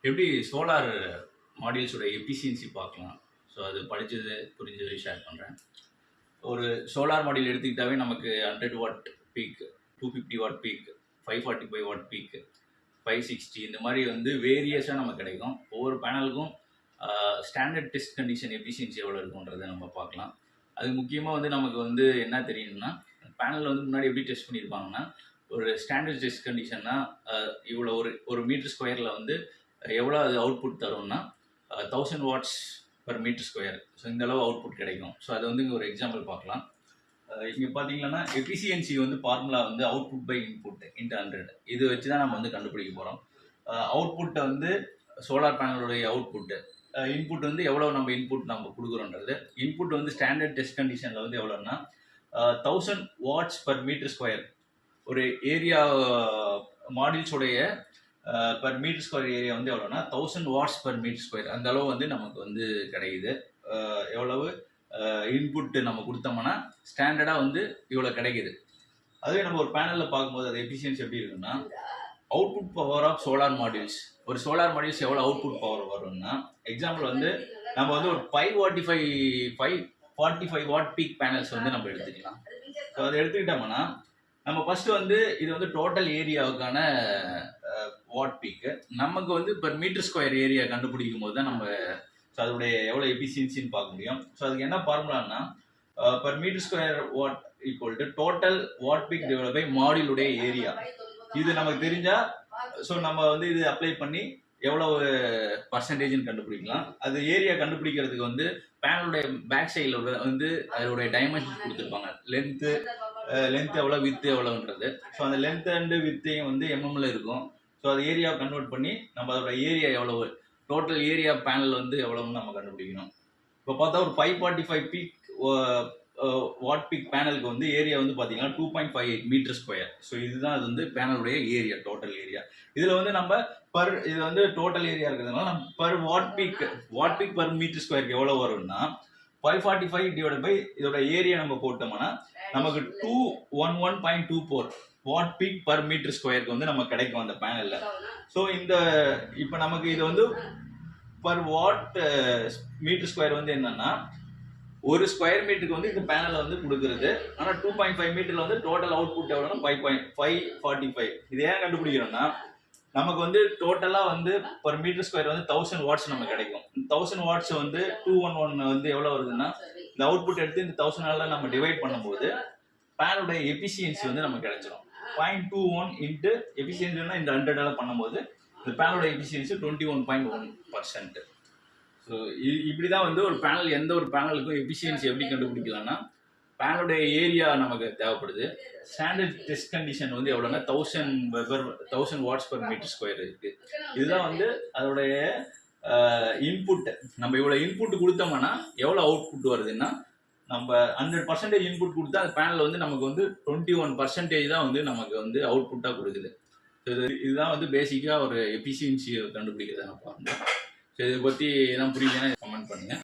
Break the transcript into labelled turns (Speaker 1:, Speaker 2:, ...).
Speaker 1: எப்படி solar மாடியூல்ஸோட efficiency பார்க்கலாம். So அது படித்தது புரிஞ்சது ஷேர் பண்ணுறேன். ஒரு சோலார் மாடியூல் எடுத்துக்கிட்டாவே நமக்கு 100 watt peak, 250 watt peak, 545 watt peak, 560 இந்த மாதிரி வந்து வேரியஸாக நமக்கு கிடைக்கும். ஒவ்வொரு பேனலுக்கும் ஸ்டாண்டர்ட் டெஸ்ட் கண்டிஷன் எஃபிஷியன்சி எவ்வளோ இருக்குன்றதை நம்ம பார்க்கலாம். அது முக்கியமாக வந்து நமக்கு வந்து என்ன தெரியும்னா, பேனலில் வந்து முன்னாடி எப்படி டெஸ்ட் பண்ணியிருப்பாங்கன்னா, ஒரு ஸ்டாண்டர்ட் டெஸ்ட் கண்டிஷன்னா இவ்வளோ ஒரு மீட்டர் ஸ்கொயரில் வந்து எவ்வளோ அது அவுட்புட் தரும்னா 1000 watts per metre square. So இந்த அளவு அவுட்புட் கிடைக்கும். ஸோ அதை வந்து இங்கே ஒரு எக்ஸாம்பிள் பார்க்கலாம். இங்கே பார்த்தீங்கன்னா எஃபிஷியன்சி வந்து ஃபார்முலா வந்து அவுட்புட் பை இன்புட் இன்ட்டு 100. இது வச்சு தான் நம்ம வந்து கண்டுபிடிக்க போகிறோம். அவுட்புட்டை வந்து சோலார் பேனலுடைய அவுட்புட்டு, இன்புட் வந்து எவ்வளோ நம்ம இன்புட் நம்ம கொடுக்குறோன்றது. இன்புட் வந்து ஸ்டாண்டர்ட் டெஸ்ட் கண்டிஷனில் வந்து எவ்வளோன்னா 1000 வாட்ஸ் பர் மீட்டர் ஸ்கொயர். ஒரு ஏரியா மாடியூல்ஸோடைய பர் மீட்டர் ஸ்கொயர் ஏரியா வந்து எவ்வளோனா 1000 வாட்ஸ் பர் மீட்டர் ஸ்கொயர். அந்த அளவு வந்து நமக்கு வந்து கிடைக்குது. எவ்வளவு இன்புட் நம்ம கொடுத்தோம்னா ஸ்டாண்டர்டாக வந்து இவ்வளோ கிடைக்குது. அதுவே நம்ம ஒரு பேனலில் பார்க்கும்போது அது எஃபிஷியன்சி எப்படி இருக்குன்னா, output power of solar modules. ஒரு சோலார் மாடியூல்ஸ் எவ்வளோ அவுட்புட் பவர் வரும்னா, எக்ஸாம்பிள் வந்து நம்ம வந்து ஒரு 545 வாட் பீக் பேனல்ஸ் வந்து நம்ம எடுத்துக்கலாம். ஸோ அதை எடுத்துக்கிட்டோம்னா நம்ம ஃபஸ்ட்டு வந்து இது வந்து டோட்டல் ஏரியாவுக்கான வாட் பீக்கு. நமக்கு வந்து பர் மீட்டர் ஸ்கொயர் ஏரியா கண்டுபிடிக்கும் போது தான் நம்ம ஸோ அதோடைய எவ்வளோ எஃபிஷியன்சின்னு பார்க்க முடியும். ஸோ அதுக்கு என்ன ஃபார்முலான்னா, per metre square watt equal to total watt peak divide by மாடியூலுடைய ஏரியா. இது நமக்கு தெரிஞ்சால் ஸோ நம்ம வந்து இது அப்ளை பண்ணி எவ்வளோ பர்சன்டேஜ்னு கண்டுபிடிக்கலாம். அது ஏரியா கண்டுபிடிக்கிறதுக்கு வந்து பேனலுடைய பேக் சைடில் வந்து அதோடைய டைமென்ஷன் கொடுத்துருப்பாங்க. லென்த் எவ்வளோ, வித்து எவ்வளோன்றது. ஸோ அந்த லென்த் அண்டு வித்தையும் வந்து எம்எம்ல இருக்கும். ஸோ அது ஏரியாவை கன்வெர்ட் பண்ணி நம்ம அதோட ஏரியா எவ்வளவு, டோட்டல் ஏரியா பேனல் வந்து எவ்வளோன்னு நம்ம கண்டுபிடிக்கணும். இப்போ பார்த்தா ஒரு 545 பீக் வாட் பீக் பேனலுக்கு வந்து ஏரியா வந்து பார்த்தீங்கன்னா 2.58 மீட்டர் ஸ்கொயர். ஸோ இதுதான் அது வந்து பேனலுடைய ஏரியா, டோட்டல் ஏரியா. இதில் வந்து நம்ம இது வந்து டோட்டல் ஏரியா இருக்கிறதுனால நம்ம per watt peak per metre ஸ்கொயருக்கு எவ்வளோ வரும்னா 545 டிவைட் பை இதோட ஏரியா நம்ம போட்டோம்னா நமக்கு 211.24 வாட் பீக் பர் மீட்டர் ஸ்கொயருக்கு வந்து நமக்கு கிடைக்கும் அந்த பேனலில். ஸோ இப்போ நமக்கு இது வந்து பர் வாட் மீட்டர் ஸ்கொயர் வந்து என்னன்னா, ஒரு ஸ்கொயர் மீட்டருக்கு வந்து இந்த பேனலை வந்து கொடுக்குறது. ஆனால் 2.5 மீட்டரில் வந்து டோட்டல் அவுட்புட் எவ்வளோன்னா 5.545. இது ஏன் கண்டுபிடிக்கிறோம்னா, நமக்கு வந்து டோட்டலாக வந்து பர் மீட்டர் ஸ்கொயர் வந்து 1000 வாட்ஸ் நமக்கு கிடைக்கும். 1000 வாட்ஸ் வந்து 211 வந்து எவ்வளோ வருதுன்னா, இந்த அவுட்புட் எடுத்து இந்த 1000 நம்ம டிவைட் பண்ணும்போது பேனலுடைய எஃபிஷியன்சி வந்து நமக்கு கிடைச்சிடும். 0.21 இன்ட்டு எஃபிஷியன்சினா இந்த 100 பண்ணும்போது இந்த பேனலோட எஃபிஷியன்சி 21.1%. ஸோ இப்படி தான் வந்து ஒரு பேனல், எந்த ஒரு பேனலுக்கும் எஃபிஷியன்சி எப்படி கண்டுபிடிக்கலாம்னா, பேனலுடைய ஏரியா நமக்கு தேவைப்படுது. ஸ்டாண்டர்ட் டெஸ்ட் கண்டிஷன் வந்து எவ்வளோன்னா 1000 வாட்ஸ் பர் மீட்டர் ஸ்கொயர் இருக்கு. இதுதான் வந்து அதோடைய இன்புட். நம்ம இவ்வளோ இன்புட் கொடுத்தோம்னா எவ்வளோ அவுட்புட் வருதுன்னா, நம்ம 100% இன்புட் கொடுத்தா அந்த பேனல் வந்து நமக்கு வந்து 21% தான் வந்து நமக்கு வந்து அவுட்புட்டாக கொடுக்குது. இதுதான் வந்து பேசிக்காக ஒரு எஃபிஷியன்சியை கண்டுபிடிக்கிறத நான் பாருங்கள். ஸோ இதை பற்றி எதாவது புரியலன்னா கமெண்ட் பண்ணுங்கள்.